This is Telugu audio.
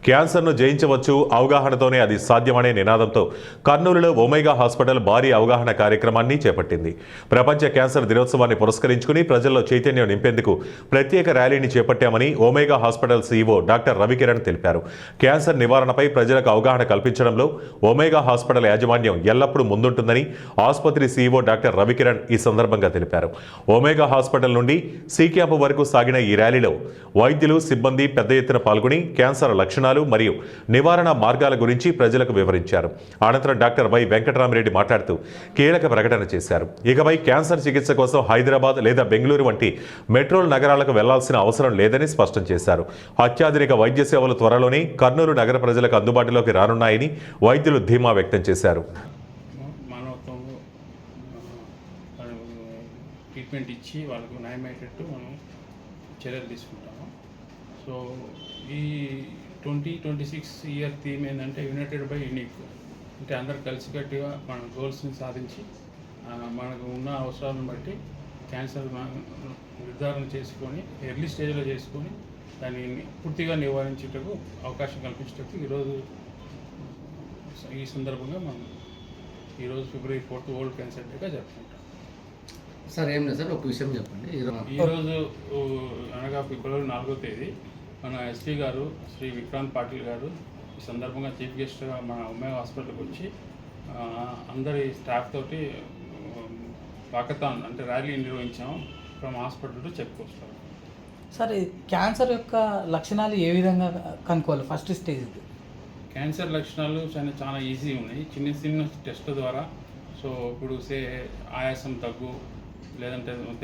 క్యాన్సర్ను జయించవచ్చు, అవగాహనతోనే అది సాధ్యమనే నినాదంతో కర్నూలులో ఒమేగా హాస్పిటల్ భారీ అవగాహన కార్యక్రమాన్ని చేపట్టింది. ప్రపంచ క్యాన్సర్ దినోత్సవాన్ని పురస్కరించుకుని ప్రజల్లో చైతన్యం నింపేందుకు ప్రత్యేక ర్యాలీని చేపట్టామని omega hospital CEO doctor Ravikiran తెలిపారు. క్యాన్సర్ నివారణపై ప్రజలకు అవగాహన కల్పించడంలో ఒమేగా హాస్పిటల్ యాజమాన్యం ఎల్లప్పుడూ ముందుంటుందని ఆసుపత్రి సీఈఓ డాక్టర్ రవికిరణ్ ఈ సందర్భంగా తెలిపారు. ఒమేగా హాస్పిటల్ నుండి సి క్యాంపు వరకు సాగిన ఈ ర్యాలీలో వైద్యులు, సిబ్బంది పెద్ద ఎత్తున పాల్గొని క్యాన్సర్ లక్షణాలు మరియు నివారణ మార్గాల గురించి ప్రజలకు వివరించారు. అనంతరం డాక్టర్ వై వెంకటరామరెడ్డి మాట్లాడుతూ కీలక ప్రకటన చేశారు. ఇకపై క్యాన్సర్ చికిత్స కోసం హైదరాబాద్ లేదా బెంగళూరు వంటి మెట్రోల్ నగరాలకు వెళ్లాల్సిన అవసరం లేదని స్పష్టం చేశారు. అత్యాధునిక వైద్య సేవలు త్వరలోనే కర్నూలు నగర ప్రజలకు అందుబాటులోకి రానున్నాయని వైద్యులు ధీమా వ్యక్తం చేశారు. ట్రీట్మెంట్ ఇచ్చి వాళ్ళకు న్యాయమయ్యేటట్టు మనం చర్యలు తీసుకుంటాము. సో ఈ 2026 ఇయర్ థీమ్ ఏంటంటే యునైటెడ్ బై యూనిక్, అంటే అందరు కలిసికట్టుగా మన గోల్స్ని సాధించి మనకు ఉన్న అవసరాలను బట్టి క్యాన్సర్ నిర్ధారణ చేసుకొని ఎర్లీ స్టేజ్లో చేసుకొని దాన్ని పూర్తిగా నివారించేటకు అవకాశం కల్పించేటకు ఈరోజు ఈ సందర్భంగా మనం ఈరోజు ఫిబ్రవరి 4th వరల్డ్ క్యాన్సర్ డేగా జరుపుకుంటాం. సార్ ఏం లేదు సార్, ఒక విషయం చెప్పండి. ఈరోజు అనగా ఫిబ్రవరి 4వ తేదీ మన ఎస్పీ గారు శ్రీ విక్రాంత్ పాటిల్ గారు ఈ సందర్భంగా చీఫ్ గెస్ట్గా మన ఒమేగా హాస్పిటల్కి వచ్చి అందరి స్టాఫ్ తోటి వాకథాన్ అంటే ర్యాలీ నిర్వహించాము from hospital to check post. Sir, cancer యొక్క లక్షణాలు ఏ విధంగా కనుక్కోవాలి? ఫస్ట్ స్టేజ్ క్యాన్సర్ లక్షణాలు చాలా ఈజీ ఉన్నాయి, చిన్న చిన్న టెస్ట్ ద్వారా. సో ఇప్పుడు ఆయాసం తగ్గు, లేదంటే